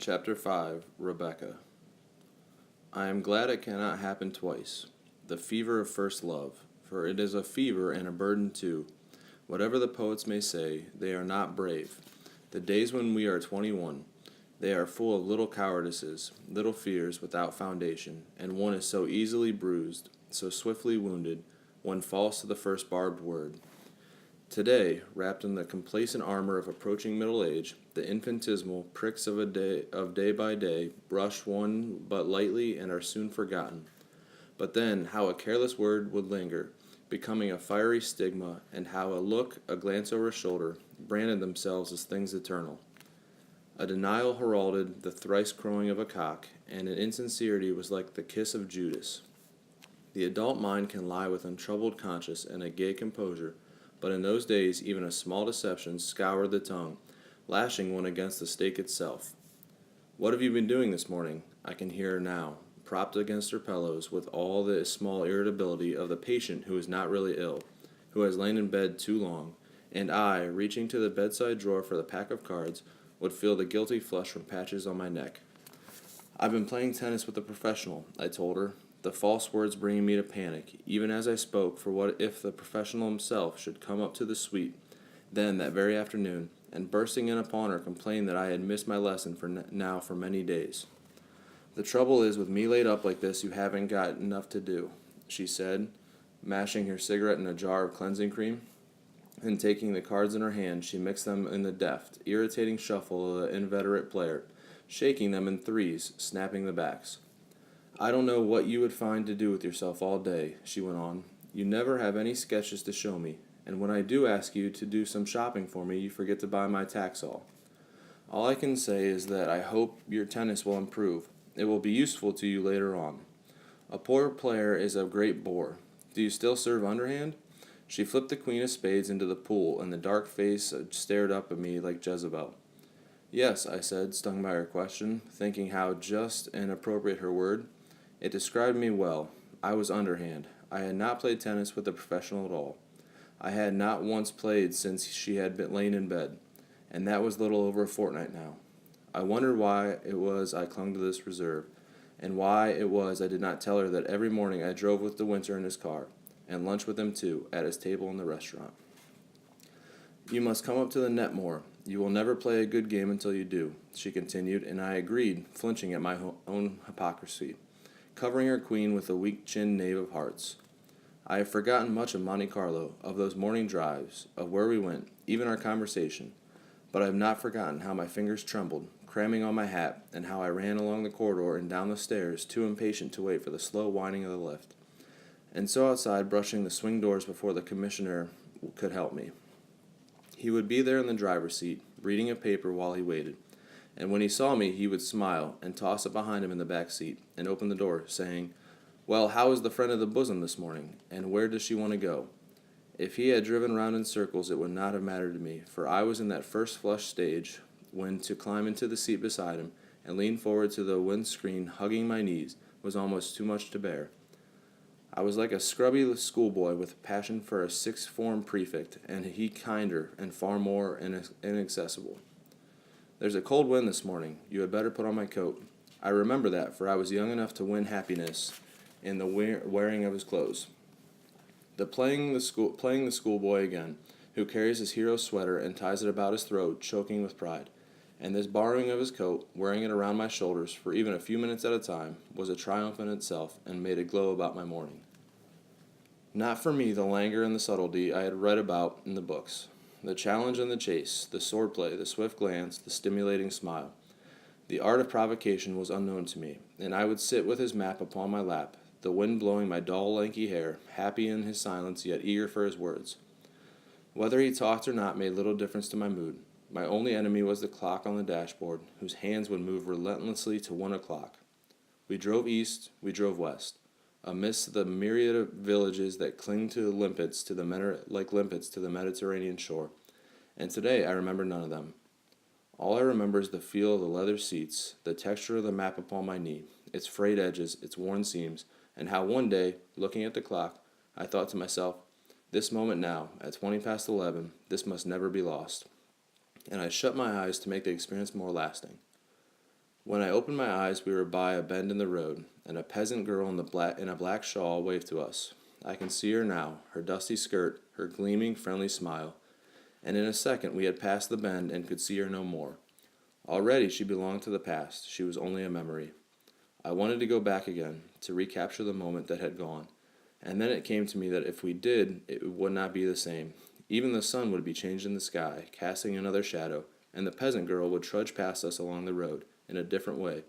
Chapter 5, Rebecca. I am glad it cannot happen twice. The fever of first love, for it is a fever and a burden too. Whatever the poets may say, they are not brave. The days when we are 21, they are full of little cowardices, little fears without foundation, and one is so easily bruised, so swiftly wounded, one falls to the first barbed word. Today, wrapped in the complacent armor of approaching middle age, the infinitesimal pricks of day by day brush one but lightly and are soon forgotten. But then, how a careless word would linger, becoming a fiery stigma, and how a look, a glance over a shoulder, branded themselves as things eternal. A denial heralded the thrice crowing of a cock, and an insincerity was like the kiss of Judas. The adult mind can lie with untroubled conscience and a gay composure, but in those days even a small deception scoured the tongue, lashing one against the stake itself. "What have you been doing this morning?" I can hear her now, propped against her pillows with all the small irritability of the patient who is not really ill, who has lain in bed too long, and I, reaching to the bedside drawer for the pack of cards, would feel the guilty flush from patches on my neck. "I've been playing tennis with a professional," I told her, the false words bringing me to panic, even as I spoke, for what if the professional himself should come up to the suite, then that very afternoon, and bursting in upon her complain that I had missed my lesson for many days. "The trouble is, with me laid up like this, you haven't got enough to do," she said, mashing her cigarette in a jar of cleansing cream, and taking the cards in her hand, she mixed them in the deft, irritating shuffle of the inveterate player, shaking them in threes, snapping the backs. "I don't know what you would find to do with yourself all day," she went on. "You never have any sketches to show me, and when I do ask you to do some shopping for me, you forget to buy my Taxol. All I can say is that I hope your tennis will improve. It will be useful to you later on. A poor player is a great bore. Do you still serve underhand?" She flipped the queen of spades into the pool, and the dark face stared up at me like Jezebel. "Yes," I said, stung by her question, thinking how just and appropriate her word. It described me well. I was underhand. I had not played tennis with a professional at all. I had not once played since she had lain in bed, and that was little over a fortnight now. I wondered why it was I clung to this reserve, and why it was I did not tell her that every morning I drove with De Winter in his car, and lunched with him too, at his table in the restaurant. "You must come up to the net more. You will never play a good game until you do," she continued, and I agreed, flinching at my own hypocrisy, covering her queen with a weak-chinned knave of hearts. I have forgotten much of Monte Carlo, of those morning drives, of where we went, even our conversation, but I have not forgotten how my fingers trembled, cramming on my hat, and how I ran along the corridor and down the stairs, too impatient to wait for the slow winding of the lift, and so outside brushing the swing doors before the commissioner could help me. He would be there in the driver's seat, reading a paper while he waited, and when he saw me he would smile and toss it behind him in the back seat, and open the door, saying, "Well, how is the friend of the bosom this morning, and where does she want to go?" If he had driven round in circles it would not have mattered to me, for I was in that first flush stage when to climb into the seat beside him and lean forward to the windscreen hugging my knees was almost too much to bear. I was like a scrubby schoolboy with a passion for a sixth form prefect, and he kinder and far more inaccessible. "There's a cold wind this morning. You had better put on my coat." I remember that, for I was young enough to win happiness in the wearing of his clothes. Playing the schoolboy again, who carries his hero's sweater and ties it about his throat, choking with pride, and this borrowing of his coat, wearing it around my shoulders for even a few minutes at a time, was a triumph in itself, and made a glow about my morning. Not for me the languor and the subtlety I had read about in the books, the challenge and the chase, the swordplay, the swift glance, the stimulating smile. The art of provocation was unknown to me, and I would sit with his map upon my lap, the wind blowing my dull, lanky hair, happy in his silence yet eager for his words. Whether he talked or not made little difference to my mood. My only enemy was the clock on the dashboard, whose hands would move relentlessly to 1 o'clock. We drove east, we drove west, amidst the myriad of villages that cling to like limpets to the Mediterranean shore, and today I remember none of them. All I remember is the feel of the leather seats, the texture of the map upon my knee, its frayed edges, its worn seams, and how one day, looking at the clock, I thought to myself, "This moment now, at 20 past 11, this must never be lost," and I shut my eyes to make the experience more lasting. When I opened my eyes, we were by a bend in the road, and a peasant girl in a black shawl waved to us. I can see her now, her dusty skirt, her gleaming, friendly smile, and in a second we had passed the bend and could see her no more. Already she belonged to the past. She was only a memory. I wanted to go back again, to recapture the moment that had gone. And then it came to me that if we did, it would not be the same. Even the sun would be changed in the sky, casting another shadow, and the peasant girl would trudge past us along the road, in a different way,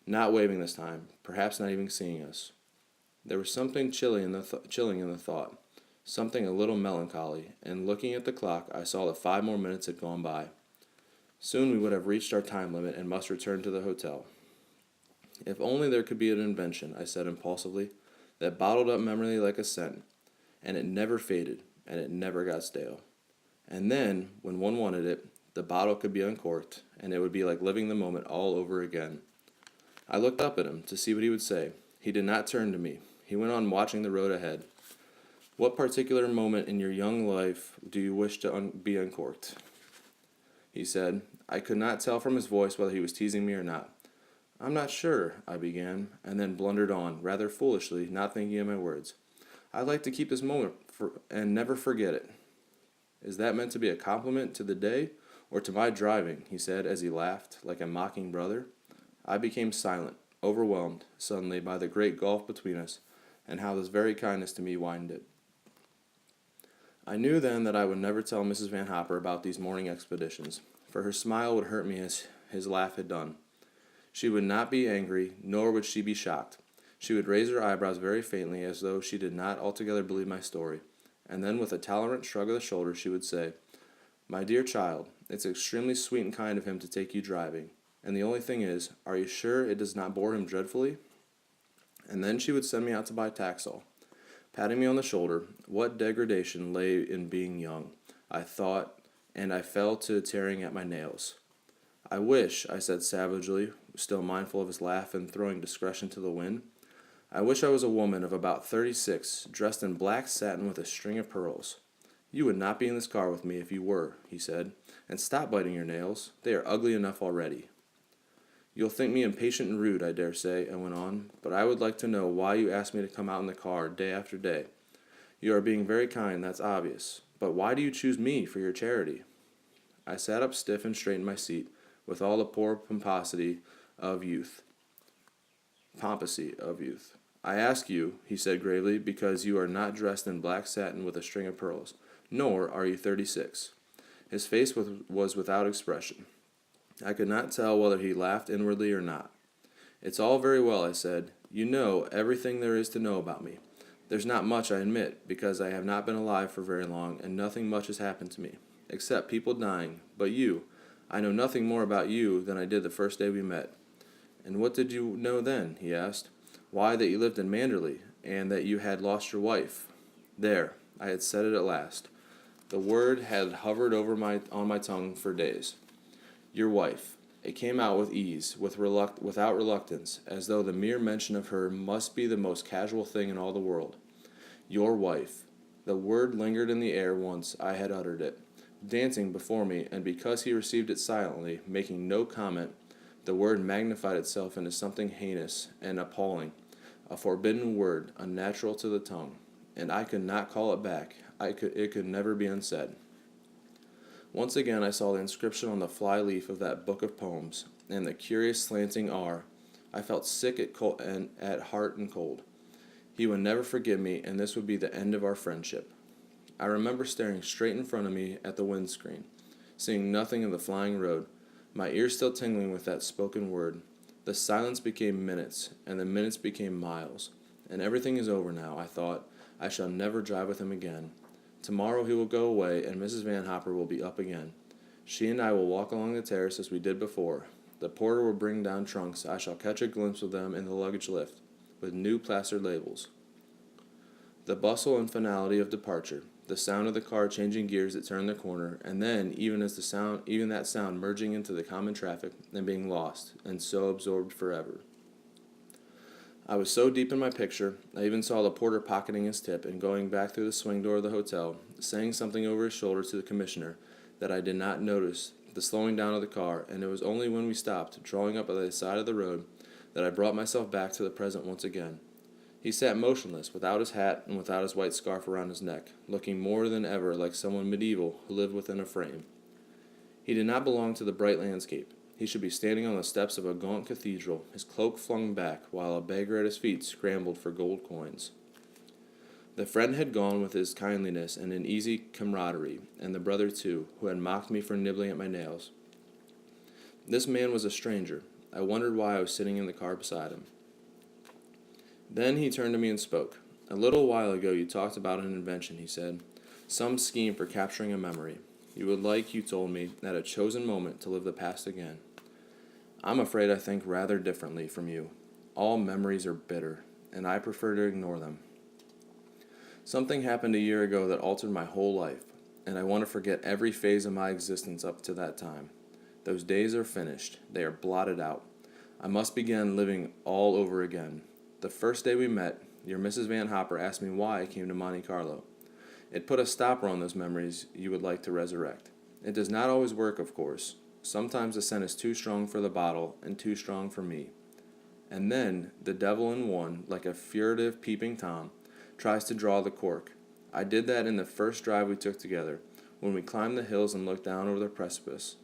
not waving this time, perhaps not even seeing us. There was something chilling in the thought, something a little melancholy, and looking at the clock, I saw that 5 more minutes had gone by. Soon we would have reached our time limit and must return to the hotel. If only there could be an invention, I said impulsively, that bottled up memory like a scent, and it never faded, and it never got stale. And then, when one wanted it, the bottle could be uncorked, and it would be like living the moment all over again. I looked up at him to see what he would say. He did not turn to me. He went on watching the road ahead. What particular moment in your young life do you wish to be uncorked? He said. I could not tell from his voice whether he was teasing me or not. I'm not sure, I began, and then blundered on, rather foolishly, not thinking of my words. I'd like to keep this moment and never forget it. Is that meant to be a compliment to the day or to my driving? He said as he laughed, like a mocking brother. I became silent, overwhelmed, suddenly, by the great gulf between us, and how this very kindness to me widened it. I knew then that I would never tell Mrs. Van Hopper about these morning expeditions, for her smile would hurt me as his laugh had done. She would not be angry, nor would she be shocked. She would raise her eyebrows very faintly, as though she did not altogether believe my story, and then with a tolerant shrug of the shoulders she would say, My dear child, it's extremely sweet and kind of him to take you driving, and the only thing is, are you sure it does not bore him dreadfully? And then she would send me out to buy Taxol. Patting me on the shoulder, what degradation lay in being young, I thought, and I fell to tearing at my nails. I wish, I said savagely, still mindful of his laugh and throwing discretion to the wind, I wish I was a woman of about 36, dressed in black satin with a string of pearls. You would not be in this car with me if you were, he said, and stop biting your nails. They are ugly enough already. You'll think me impatient and rude, I dare say, I went on, but I would like to know why you ask me to come out in the car day after day. You are being very kind, that's obvious, but why do you choose me for your charity? I sat up stiff and straight in my seat, with all the poor pomposity of youth. I ask you, he said gravely, because you are not dressed in black satin with a string of pearls, nor are you 36. His face was without expression. I could not tell whether he laughed inwardly or not. It's all very well, I said. You know everything there is to know about me. There's not much, I admit, because I have not been alive for very long, and nothing much has happened to me, except people dying. But you, I know nothing more about you than I did the first day we met. And what did you know then? He asked. Why, that you lived in Manderley, and that you had lost your wife. There, I had said it at last. The word had hovered on my tongue for days. Your wife. It came out with ease, without reluctance, as though the mere mention of her must be the most casual thing in all the world. Your wife. The word lingered in the air once I had uttered it, dancing before me, and because he received it silently, making no comment, the word magnified itself into something heinous and appalling, a forbidden word, unnatural to the tongue, and I could not call it back. It could never be unsaid. Once again I saw the inscription on the fly-leaf of that book of poems, and the curious slanting R. I felt sick at heart and cold. He would never forgive me, and this would be the end of our friendship. I remember staring straight in front of me at the windscreen, seeing nothing of the flying road, my ears still tingling with that spoken word. The silence became minutes, and the minutes became miles. And everything is over now, I thought. I shall never drive with him again. Tomorrow he will go away, and Mrs. Van Hopper will be up again. She and I will walk along the terrace as we did before. The porter will bring down trunks. I shall catch a glimpse of them in the luggage lift, with new plastered labels. The bustle and finality of departure, the sound of the car changing gears that turned the corner, and then even that sound merging into the common traffic and being lost, and so absorbed forever. I was so deep in my picture, I even saw the porter pocketing his tip and going back through the swing door of the hotel, saying something over his shoulder to the commissioner, that I did not notice the slowing down of the car, and it was only when we stopped, drawing up at the side of the road, that I brought myself back to the present once again. He sat motionless, without his hat and without his white scarf around his neck, looking more than ever like someone medieval who lived within a frame. He did not belong to the bright landscape. He should be standing on the steps of a gaunt cathedral, his cloak flung back, while a beggar at his feet scrambled for gold coins. The friend had gone with his kindliness and an easy camaraderie, and the brother too, who had mocked me for nibbling at my nails. This man was a stranger. I wondered why I was sitting in the car beside him. Then he turned to me and spoke. "A little while ago you talked about an invention," he said. "Some scheme for capturing a memory. You would like, you told me, at a chosen moment to live the past again. I'm afraid I think rather differently from you. All memories are bitter, and I prefer to ignore them. Something happened a year ago that altered my whole life, and I want to forget every phase of my existence up to that time. Those days are finished. They are blotted out. I must begin living all over again. The first day we met, your Mrs. Van Hopper asked me why I came to Monte Carlo. It put a stopper on those memories you would like to resurrect. It does not always work, of course. Sometimes the scent is too strong for the bottle and too strong for me. And then, the devil in one, like a furtive peeping Tom, tries to draw the cork. I did that in the first drive we took together, when we climbed the hills and looked down over the precipice.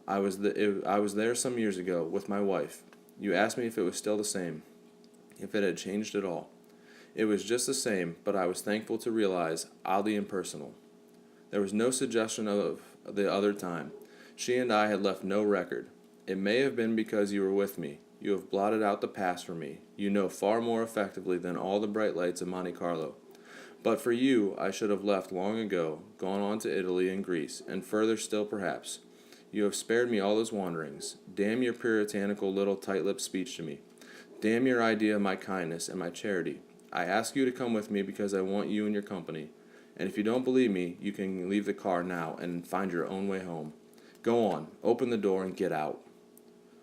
I was there some years ago, with my wife. You asked me if it was still the same, if it had changed at all. It was just the same, but I was thankful to realize, oddly impersonal. There was no suggestion of the other time. She and I had left no record. It may have been because you were with me. You have blotted out the past for me. You know far more effectively than all the bright lights of Monte Carlo. But for you, I should have left long ago, gone on to Italy and Greece, and further still perhaps. You have spared me all those wanderings. Damn your puritanical little tight-lipped speech to me. Damn your idea of my kindness and my charity. I ask you to come with me because I want you in your company. And if you don't believe me, you can leave the car now and find your own way home. Go on, open the door and get out."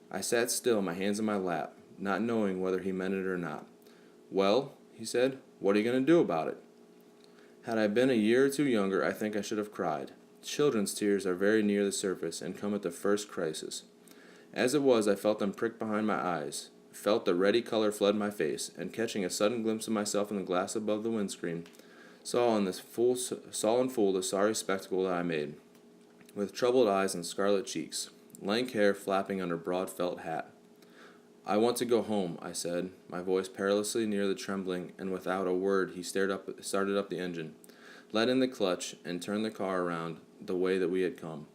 I sat still, my hands in my lap, not knowing whether he meant it or not. "Well," he said, "what are you going to do about it?" Had I been a year or two younger, I think I should have cried. Children's tears are very near the surface and come at the first crisis. As it was, I felt them prick behind my eyes, felt the ready color flood my face, and catching a sudden glimpse of myself in the glass above the windscreen, saw in full the sorry spectacle that I made, with troubled eyes and scarlet cheeks, lank hair flapping under broad felt hat. "I want to go home," I said, my voice perilously near the trembling, and without a word he started up the engine, let in the clutch, and turned the car around the way that we had come.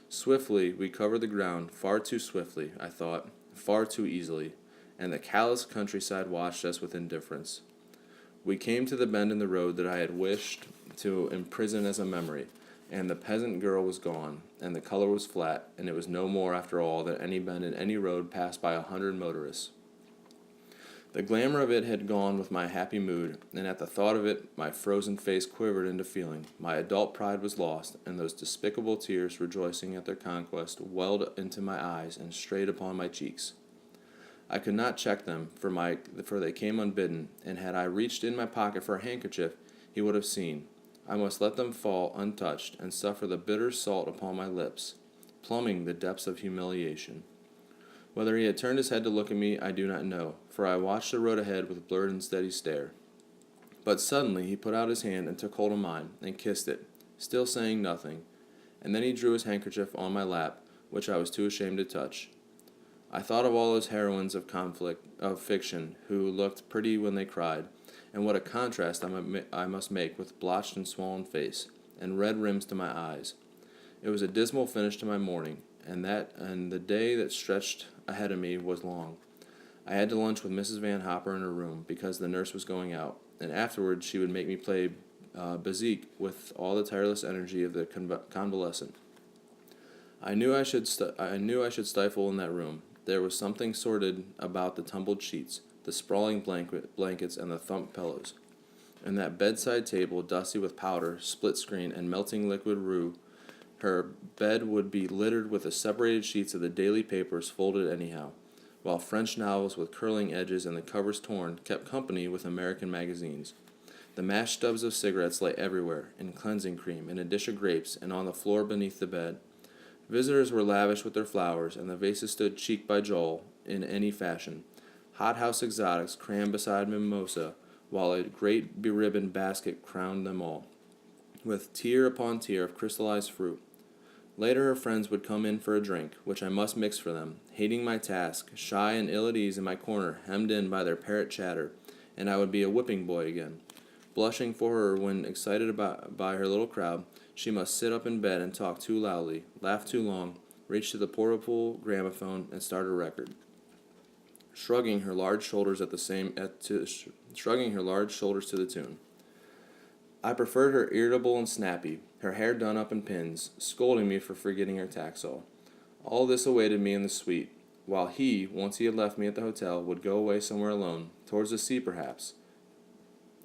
Swiftly we covered the ground, far too swiftly, I thought, far too easily, and the callous countryside watched us with indifference. We came to the bend in the road that I had wished to imprison as a memory, and the peasant girl was gone, and the color was flat, and it was no more, after all, than any bend in any road passed by 100 motorists. The glamour of it had gone with my happy mood, and at the thought of it my frozen face quivered into feeling. My adult pride was lost, and those despicable tears, rejoicing at their conquest, welled into my eyes and strayed upon my cheeks. I could not check them, for they came unbidden, and had I reached in my pocket for a handkerchief, he would have seen. I must let them fall untouched, and suffer the bitter salt upon my lips, plumbing the depths of humiliation. Whether he had turned his head to look at me, I do not know, for I watched the road ahead with blurred and steady stare. But suddenly he put out his hand and took hold of mine, and kissed it, still saying nothing, and then he drew his handkerchief on my lap, which I was too ashamed to touch. I thought of all those heroines of fiction, who looked pretty when they cried, and what a contrast I must make with blotched and swollen face, and red rims to my eyes. It was a dismal finish to my morning, and the day that stretched ahead of me was long. I had to lunch with Mrs. Van Hopper in her room, because the nurse was going out, and afterwards she would make me play bezique with all the tireless energy of the convalescent. I knew I should stifle in that room. There was something sordid about the tumbled sheets, the sprawling blankets, and the thumped pillows. And that bedside table, dusty with powder, split screen, and melting liquid roux, her bed would be littered with the separated sheets of the daily papers folded anyhow, while French novels with curling edges and the covers torn kept company with American magazines. The mashed stubs of cigarettes lay everywhere, in cleansing cream, in a dish of grapes, and on the floor beneath the bed. Visitors were lavish with their flowers, and the vases stood cheek by jowl in any fashion. Hothouse exotics crammed beside mimosa, while a great beribboned basket crowned them all, with tier upon tier of crystallized fruit. Later her friends would come in for a drink, which I must mix for them, hating my task, shy and ill at ease in my corner, hemmed in by their parrot chatter, and I would be a whipping boy again. Blushing for her when excited by her little crowd, she must sit up in bed and talk too loudly, laugh too long, reach to the portable gramophone and start a record, shrugging her large shoulders to the tune. I preferred her irritable and snappy, her hair done up in pins, scolding me for forgetting her taxol. All this awaited me in the suite, while he, once he had left me at the hotel, would go away somewhere alone, towards the sea perhaps,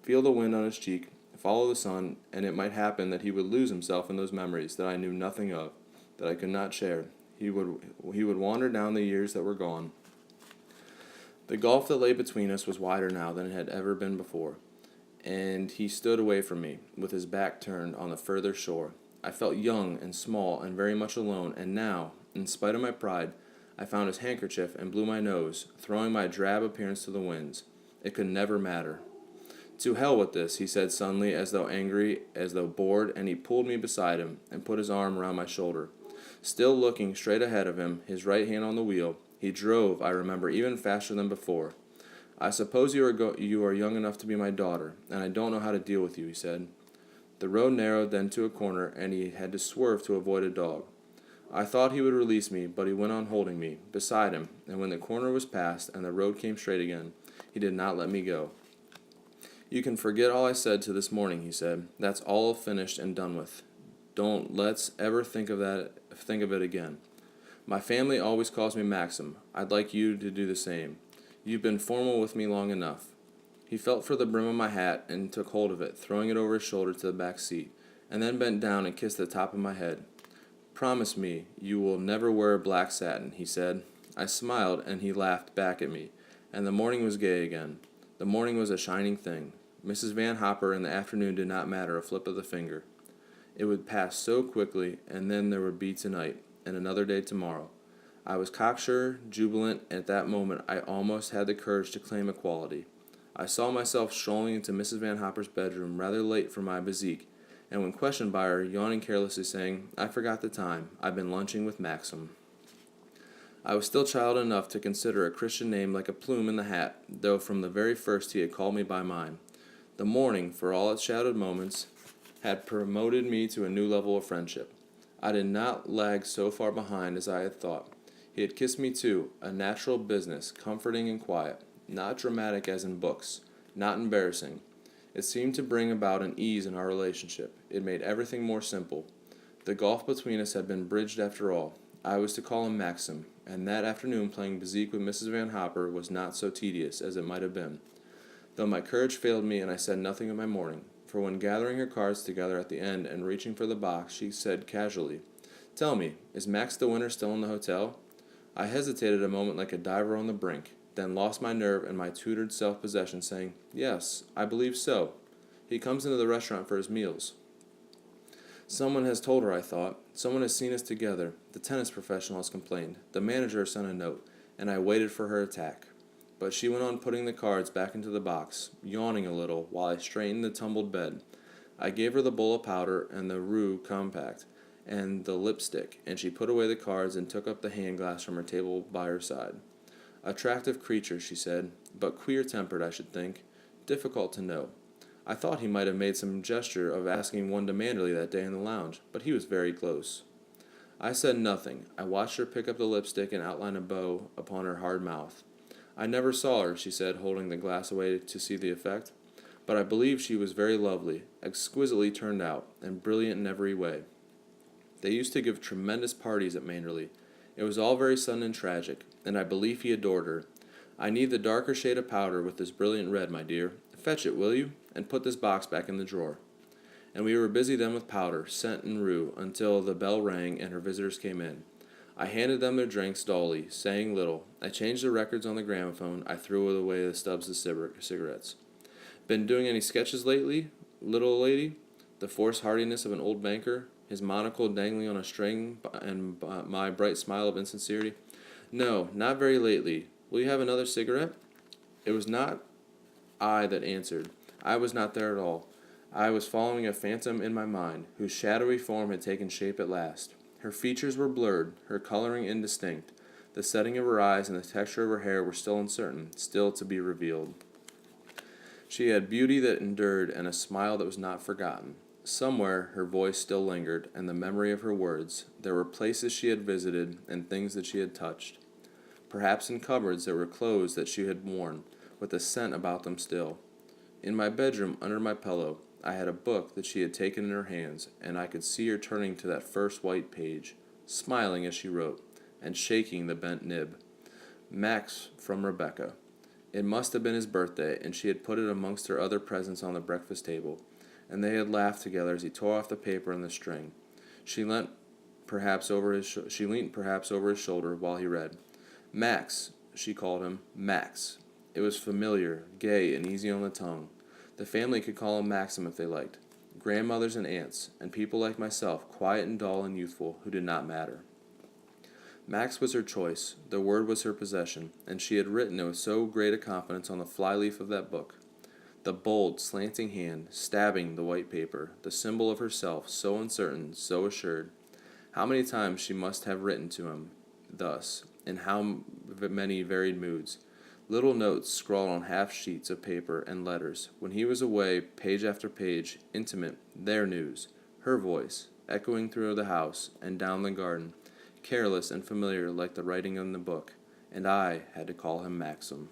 feel the wind on his cheek, follow the sun, and it might happen that he would lose himself in those memories that I knew nothing of, that I could not share. He would wander down the years that were gone. The gulf that lay between us was wider now than it had ever been before, and he stood away from me, with his back turned on the further shore. I felt young and small and very much alone, and now, in spite of my pride, I found his handkerchief and blew my nose, throwing my drab appearance to the winds. It could never matter. To hell with this, he said suddenly, as though angry, as though bored, and he pulled me beside him and put his arm around my shoulder. Still looking straight ahead of him, his right hand on the wheel, he drove, I remember, even faster than before. I suppose you are young enough to be my daughter, and I don't know how to deal with you, he said. The road narrowed then to a corner, and he had to swerve to avoid a dog. I thought he would release me, but he went on holding me, beside him, and when the corner was passed and the road came straight again, he did not let me go. You can forget all I said to this morning, he said. That's all finished and done with. Don't let's ever think of it again. My family always calls me Maxim. I'd like you to do the same. You've been formal with me long enough. He felt for the brim of my hat and took hold of it, throwing it over his shoulder to the back seat, and then bent down and kissed the top of my head. Promise me you will never wear black satin, he said. I smiled, and he laughed back at me, and the morning was gay again. The morning was a shining thing. Mrs. Van Hopper in the afternoon did not matter a flip of the finger. It would pass so quickly, and then there would be tonight, and another day tomorrow. I was cocksure, jubilant, and at that moment I almost had the courage to claim equality. I saw myself strolling into Mrs. Van Hopper's bedroom rather late for my bezique, and when questioned by her, yawning carelessly, saying, I forgot the time. I've been lunching with Maxim. I was still child enough to consider a Christian name like a plume in the hat, though from the very first he had called me by mine. The morning, for all its shadowed moments, had promoted me to a new level of friendship. I did not lag so far behind as I had thought. He had kissed me too, a natural business, comforting and quiet, not dramatic as in books, not embarrassing. It seemed to bring about an ease in our relationship. It made everything more simple. The gulf between us had been bridged after all. I was to call him Maxim, and that afternoon playing bezique with Mrs. Van Hopper was not so tedious as it might have been, though my courage failed me and I said nothing of my morning, for when gathering her cards together at the end and reaching for the box, she said casually, Tell me, is Max de Winter still in the hotel? I hesitated a moment like a diver on the brink, then lost my nerve and my tutored self-possession, saying, Yes, I believe so. He comes into the restaurant for his meals. Someone has told her, I thought. Someone has seen us together. The tennis professional has complained. The manager sent a note, and I waited for her attack. But she went on putting the cards back into the box, yawning a little while I straightened the tumbled bed. I gave her the bowl of powder and the roux compact and the lipstick, and she put away the cards and took up the hand glass from her table by her side. Attractive creature, she said, but queer-tempered, I should think. Difficult to know. I thought he might have made some gesture of asking one to Manderley that day in the lounge, but he was very close. I said nothing. I watched her pick up the lipstick and outline a bow upon her hard mouth. I never saw her, she said, holding the glass away to see the effect, but I believe she was very lovely, exquisitely turned out, and brilliant in every way. They used to give tremendous parties at Manderley. It was all very sudden and tragic, and I believe he adored her. I need the darker shade of powder with this brilliant red, my dear. Fetch it, will you? And put this box back in the drawer. And we were busy then with powder, scent, and roux, until the bell rang and her visitors came in. I handed them their drinks dully, saying little. I changed the records on the gramophone. I threw away the stubs of cigarettes. Been doing any sketches lately, little lady? The forced hardiness of an old banker? his monocle dangling on a string, and my bright smile of insincerity. No, not very lately. Will you have another cigarette? It was not I that answered. I was not there at all. I was following a phantom in my mind, whose shadowy form had taken shape at last. Her features were blurred, her coloring indistinct. The setting of her eyes and the texture of her hair were still uncertain, still to be revealed. She had beauty that endured and a smile that was not forgotten. Somewhere her voice still lingered, and the memory of her words. There were places she had visited, and things that she had touched. Perhaps in cupboards there were clothes that she had worn, with a scent about them still. In my bedroom, under my pillow, I had a book that she had taken in her hands, and I could see her turning to that first white page, smiling as she wrote, and shaking the bent nib. Max from Rebecca. It must have been his birthday, and she had put it amongst her other presents on the breakfast table, and they had laughed together as he tore off the paper and the string. She leant perhaps over his shoulder while he read. Max, she called him, Max. It was familiar, gay, and easy on the tongue. The family could call him Maxim if they liked. Grandmothers and aunts, and people like myself, quiet and dull and youthful, who did not matter. Max was her choice, the word was her possession, and she had written it with so great a confidence on the flyleaf of that book. The bold, slanting hand, stabbing the white paper, the symbol of herself, so uncertain, so assured. How many times she must have written to him thus, in how many varied moods. Little notes scrawled on half sheets of paper and letters. When he was away, page after page, intimate, their news, her voice, echoing through the house and down the garden, careless and familiar like the writing in the book, and I had to call him Maxim.